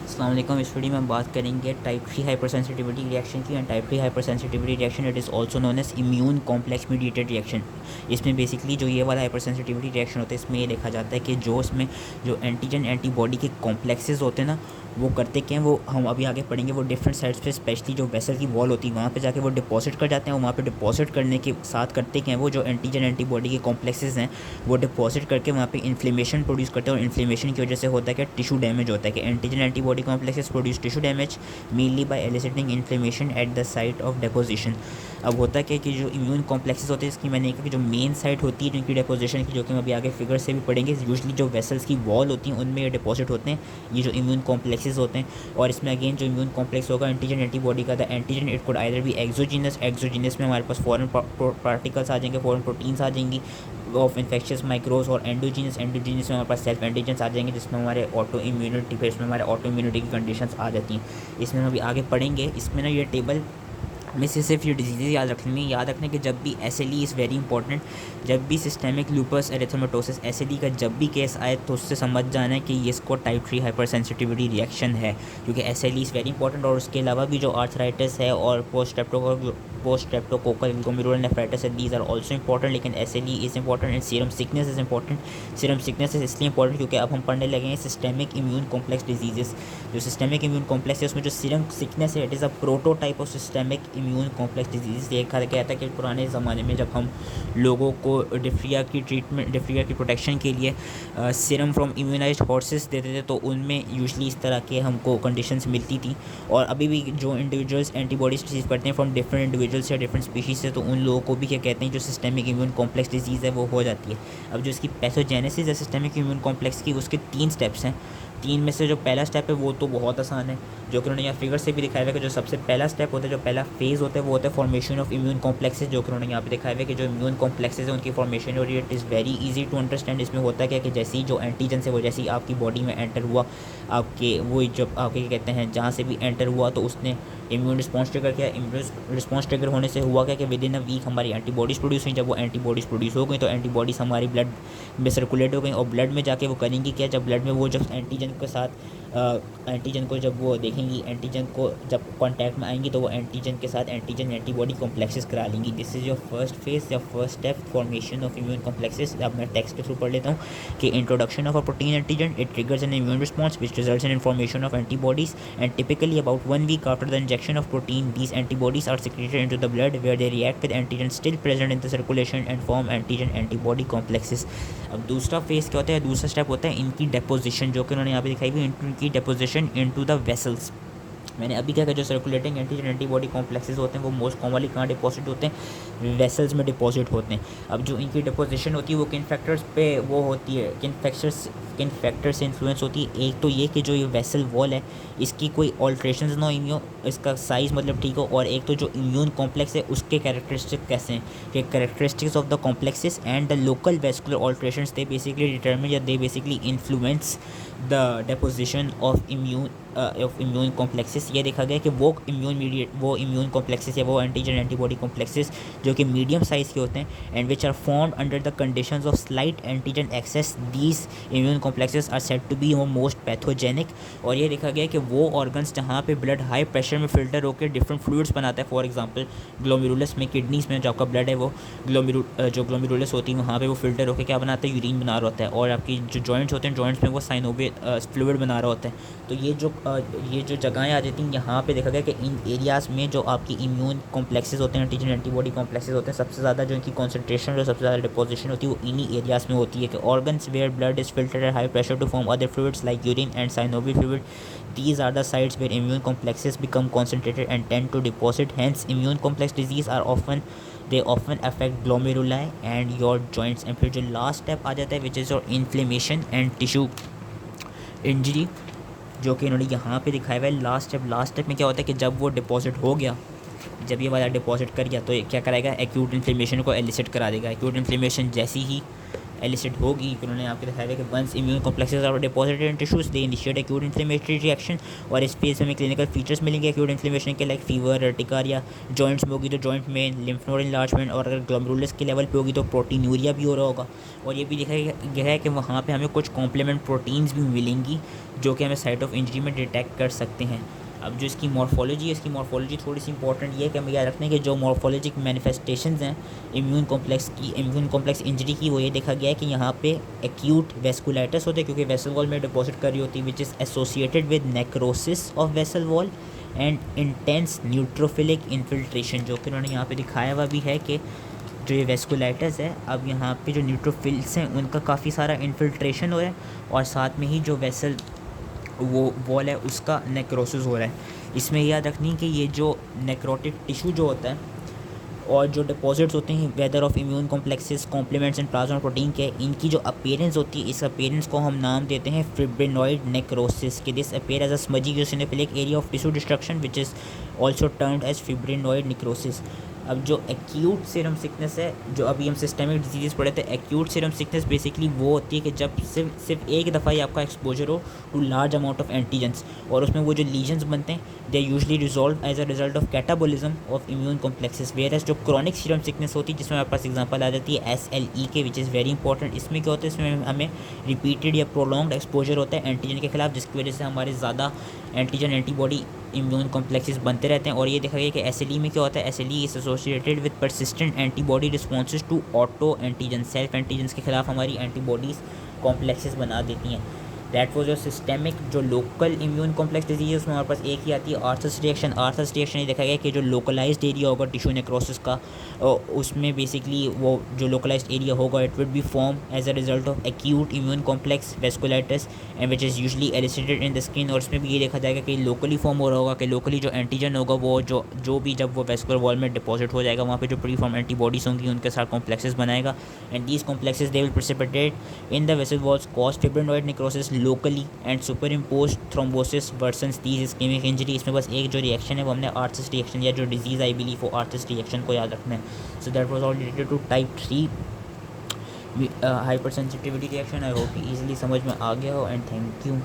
अस्सलाम वालेकुम। इस वीडियो में हम बात करेंगे टाइप 3 हाइपर सेंसिटिविटी रिएक्शन की। And type 3 hyper sensitivity reaction it is also known as immune complex mediated reaction. इसमें बेसिकली जो ये वाला हाइपर सेंसिटिविटी रिएक्शन होता है, इसमें ये देखा जाता है कि जो इसमें जो एंटीजन एंटीबॉडी के कॉम्प्लेक्सेस होते हैं ना, वो करते क्या हैं, वो हम अभी आगे पढ़ेंगे। वो डिफरेंट साइड्स पे स्पेशली जो वेसल की वॉल होती है वहाँ पे जाके वो डिपॉजिट कर जाते हैं। और वहाँ पे डिपॉजिट करने के साथ करते क्या हैं, वो जो एंटीजन एंटीबॉडी के कॉम्प्लेक्सेस हैं वो डिपॉजिट करके वहाँ पे इन्फ्लेमेशन प्रोड्यूस करते हैं। और इन्फ्लेमेशन की वजह से होता है कि टिश्यू डैमेज होता है, कि antigen antibody complexes produce tissue damage mainly by eliciting inflammation at the site of deposition. अब होता क्या है कि जो इम्यून कॉम्प्लेक्सेस होते हैं, इसकी मैंने कहा कि जो मेन साइट होती है जिनकी डिपोजिशन की, जो कि हम अभी आगे फिगर से भी पढ़ेंगे, यूजली जो वेसल्स की वॉल होती हैं उनमें ये डिपॉजिट होते हैं, ये जो इम्यून कॉम्प्लेक्सेस होते हैं। और इसमें अगेन जो इम्यून कॉम्प्लेक्स होगा एंटीजन एंटीबॉडी का, the antigen it could either be exogenous. Exogenous में हमारे पास फॉरेन पार्टिकल्स आ जाएंगे, फॉरेन प्रोटीन्स आ जाएंगी ऑफ इन्फेक्शियस माइक्रोब्स। और एंडोजीनस, एंडोजीनस में हमारे पास सेल्फ एंटीजन्स आ जाएंगे, जिसमें हमारे ऑटो इम्यूनिटी, फिर इसमें हमारे ऑटो इम्यूनिटी की कंडीशंस आ जाती हैं। इसमें हम अभी आगे पढ़ेंगे। इसमें ना ये टेबल में से सिर्फ ये डिजीज़ याद रखने कि जब भी SLE इज़ वेरी इंपॉर्टेंट, जब भी सिस्टेमिक लूपस एरिथ्रोमेटोसिस SLE का जब भी केस आए तो उससे समझ जाना है कि ये इसको टाइप 3 हाइपर सेंसिटिविटी रिएक्शन है, क्योंकि SLE इज़ वेरी इंपॉर्टेंट। और उसके अलावा भी जो आर्थराइटिस है और पोस्ट स्ट्रेप्टोकोकल ग्लोमेरुलर नेफ्राइटिस है, दीज आर ऑल्सो इंपॉर्टेंट। लेकिन SLE is important and serum sickness is important. Serum sickness is इसलिए इंपॉर्टेंट क्योंकि अब हम पढ़ने लगे हैं सिस्टेमिक इम्यून कॉम्प्लेक्स डिजीज़। जो सिस्टेमिक इम्यून कॉम्प्लेक्स है उसमें जो सीरम सिकनेस है, it is a prototype of systemic immune complex disease. देखा गया था कि पुराने ज़माने में जब हम लोगों को डिफ्रिया की प्रोटेक्शन के लिए सीरम फ्रॉम इम्यूनाइज्ड हॉर्सेस देते थे, तो उनमें यूजली इस तरह के हमको कंडीशंस मिलती थी। और अभी भी जो इंडिविजुअल्स एंटीबॉडीज रिसीव करते हैं फ्रॉम डिफरेंट इंडिविजुअल्स या डिफरेंट स्पीशीज़ से, तो उन लोगों को भी क्या कहते हैं, जो सिस्टेमिक इम्यून कॉम्प्लेक्स डिजीज़ है वो हो जाती है। अब जो इसकी पैथोजेनेसिस है सिस्टेमिक इम्यून कॉम्प्लेक्स की, उसके 3 स्टेप्स हैं। 3 में से जो पहला स्टेप है वो तो बहुत आसान है, जो कि उन्होंने यहाँ फिगर से भी दिखाया हुआ है कि जो सबसे पहला स्टेप होता है, जो पहला फेज़ होता है, वो होता है फॉर्मेशन ऑफ इम्यून कॉम्प्लेक्सेस, जो कि उन्होंने यहाँ पे दिखाया हुआ है कि जो इम्यून कॉम्प्लेक्सेस है उनकी फॉर्मेशन हो रही है। It is very easy to understand. इसमें होता है क्या कि जैसे ही जो एंटीजन है वो जैसे ही आपकी बॉडी में एंटर हुआ, आपके वो जब आपके क्या कहते हैं जहाँ से भी एंटर हुआ तो उसने इम्यून रिस्पॉन्स ट्रिगर किया। इम्यून रिस्पॉन्स ट्रिगर होने से हुआ क्या कि विद इन अ वीक हमारी एंटीबॉडीज़ प्रोड्यूस हुई। जब वो एंटीबॉडीज़ प्रोड्यूस हो गई तो एंटीबॉडीज़ हमारी ब्लड में सर्कुलेट हो गई, और ब्लड में जाके वो करेंगी क्या, जब ब्लड में वो जब एंटीजन के साथ एंटीजन को जब वो देखेंगी, एंटीजन को जब कांटेक्ट में आएंगी तो वो एंटीजन के साथ एंटीजन एंटीबॉडी कॉम्प्लेक्सेस करा लेंगी। This is your first phase या first step, formation of immune complexes. अब मैं टेक्स्ट के थ्रू पढ़ लेता हूँ कि introduction of a protein antigen, it triggers an immune response which results in formation of antibodies, and typically about 1 week after the injection of protein these antibodies are secreted into the blood where they react with antigen still present in the circulation and form antigen antibody complexes। अब दूसरा phase क्या होता है, दूसरा step होता है इनकी deposition, जो कि उन्होंने यहाँ पे दिखाई हुई, इनकी डेपोजिशन इनटू द वेसल्स। मैंने अभी क्या कहा, जो सर्कुलेटिंग एंटीजन एंटीबॉडी कॉम्प्लेक्सेस होते हैं वो मोस्ट कॉमनली कहाँ डिपॉजिट होते हैं, वेसल्स में डिपॉजिट होते हैं। अब जो इनकी डिपोजिशन होती है वो किन फैक्टर्स पे वो होती है, किन फैक्टर से इन्फ्लुएंस होती है। एक तो ये कि जो ये वेसल वॉल है इसकी कोई ऑल्ट्रेशन ना हो, इसका साइज़ मतलब ठीक हो, और एक तो जो इम्यून कॉम्प्लेक्स है उसके कैरेक्टरिस्टिक कैसे हैं, कि characteristics of the complexes and the local vascular alterations they basically determine या they basically influence the deposition of immune complexes. ये देखा गया कि वो इम्यून कॉम्प्लेक्सेस या वो एंटीजन एंटीबॉडी कॉम्प्लेक्सेस जो कि मीडियम साइज़ के होते हैं and which are formed under the conditions of slight antigen excess, these immune complexes are said to be most pathogenic. और ये देखा गया कि वो ऑर्गन्स जहाँ पे ब्लड हाई प्रेशर में फिल्टर होकर डिफरेंट फ्लूइड्स बनाता है, फॉर एग्जांपल ग्लोमेरुलस में, किडनीज़ में जो आपका ब्लड है वो जो ग्लोमेरुलस होती है वहाँ पे वो फिल्टर होकर क्या बनाता है, यूरिन बना रहा होता है। और आपकी जो जॉइंट्स होते हैं, जॉइंट्स में वो साइनोवियल फ्लूइड बना रहा होता है। तो ये जो जगहें आ जाती हैं, यहाँ पे देखा गया कि इन एरियाज़ में जो आपकी इम्यून कॉम्प्लेक्सेस होते हैं, एंटीजन एंटीबॉडी कॉम्प्लेक्सेस होते हैं, सबसे ज़्यादा जो इनकी कॉन्सेंट्रेशन जो सबसे ज़्यादा डिपोजिशन होती है वो इन्हीं एरियाज़ में होती है। कि organs where blood is filtered at high pressure to form other fluids like urine and synovial fluid, these are the sites where immune complexes become concentrated and tend to deposit. Hence immune complex disease are often affect glomeruli and your joints। and फिर जो last step आ जाता है which is your inflammation and tissue injury, जो कि इन्होंने यहाँ पे दिखाया हुआ है। लास्ट स्टेप में क्या होता है कि जब वो डिपॉजिट हो गया, जब ये वाला डिपॉजिट कर गया तो ये क्या कराएगा, एक्यूट इन्फ्लेमेशन को एलिसिट करा देगा। एक्यूट इन्फ्लेमेशन जैसी ही एलिसिट होगी। उन्होंने आपको दिखाया कि once immune complexes are deposited in tissues they initiate acute inflammatory reaction, और इस फेज में हमें क्लिनिकल फीचर्स मिलेंगे एक्यूट इन्फ्लेमेशन के, लाइक फीवर, अर्टिकारिया। जॉइंट्स में होगी तो जॉइंट में लिम्फ नोड इन्लार्जमेंट, और अगर ग्लोमेरुलस के लेवल पे होगी तो प्रोटीनूरिया भी हो रहा होगा। और ये भी देखा गया है कि वहाँ पे हमें कुछ कॉम्प्लीमेंट प्रोटीन्स भी मिलेंगी जो कि हमें साइट ऑफ इंजरी में डिटेक्ट कर सकते हैं। अब जो इसकी मॉर्फोलॉजी है, इसकी मॉर्फोलॉजी थोड़ी सी इंपॉर्टेंट ये है कि हमें याद रखना है कि जो मॉर्फोलॉजिक मैनिफेस्टेशंस हैं इम्यून कॉम्प्लेक्स इंजरी की, वो ये देखा गया है कि यहाँ पे एक्यूट वेस्कुलाइटिस होते हैं क्योंकि वेसल वॉल में डिपॉजिट कर रही होती है, which is associated with necrosis of vessel wall and intense neutrophilic infiltration, जो कि उन्होंने यहाँ पे दिखाया हुआ भी है कि जो ये वेस्कुलाइटिस है, अब यहाँ पे जो न्यूट्रोफिल्स हैं उनका काफ़ी सारा इन्फिल्ट्रेशन हो रहा है, और साथ में ही जो वेसल वो वॉल है उसका नेक्रोसिस हो रहा है। इसमें याद रखनी कि ये जो नेक्रोटिक टिश्यू जो होता है और जो डिपॉजिट्स होते हैं whether of immune complexes, complements and plasma protein के, इनकी जो अपीयरेंस होती है, इस अपीयरेंस को हम नाम देते हैं फिब्रिनॉइड नेक्रोसिस के। This appear as a smudgy eosinophilic area of tissue destruction which is also termed as fibrinoid necrosis. अब जो एक्यूट सीरम सिकनेस है, जो अभी हम सिस्टेमिक डिजीज़ पढ़े थे, एक्यूट सीरम सिकनेस बेसिकली वो होती है कि जब सिर्फ एक दफ़ा ही आपका एक्सपोजर हो to large amount of antigens, और उसमें वो जो लीजन्स बनते हैं they usually resolve as a result of catabolism of immune complexes. Whereas जो क्रॉनिक सीरम सिकनेस होती है, जिसमें हमारे पास एग्जांपल आ जाती है SLE के, विच इज़ वेरी इंपॉर्टेंट। इसमें क्या होता है, इसमें हमें रिपीटेड या प्रोलॉन्ग्ड एक्सपोजर होता है एंटीजन के खिलाफ, जिसकी वजह से हमारे ज़्यादा एंटीजन एंटीबॉडी इम्यून कॉम्प्लेक्सेस बनते रहते हैं। और ये देखा गया कि SLE में क्या होता है, SLE is associated with persistent antibody responses to auto antigen, self antigen के खिलाफ हमारी एंटीबॉडीज़ कॉम्प्लेक्सेस बना देती हैं। That was your systemic. जो लोकल इम्यून कॉम्प्लेक्स डिजीज है उसमें हमारे पास एक ही आती है आर्थस रिएक्शन। आर्थस रिएक्शन ये देखा गया कि जो लोकलाइज्ड एरिया होगा टिश्यू नेक्रोसिस का, उसमें बेसिकली वो जो लोकलाइज्ड एरिया होगा it will be form as a result of acute immune complex vasculitis and which is usually elicited in the skin. और इसमें भी ये देखा जाएगा कि लोकली फॉर्म हो रहा होगा, कि लोकली जो एंटीजन होगा वो जो भी जब वो वेस्कुलर वॉल में डिपॉजिट हो जाएगा, वहाँ पे जो प्री फॉर्म एंटीबॉडीज़ होंगी उनके साथ कॉम्प्लेक्सेस बनाएगा, and these complexes they will precipitate in the vessel walls, cause fibrinoid necrosis locally and superimpose thrombosis worsens these ischemic injury. इसमें बस एक जो रिएक्शन है वो हमने आर्थस रिएक्शन, या जो डिजीज़ आई बिलीव वो आर्थस रिएक्शन को याद रखना है। So that was all related to type 3 hyper sensitivity reaction. I hope easily समझ में आ गया हो, एंड थैंक यू।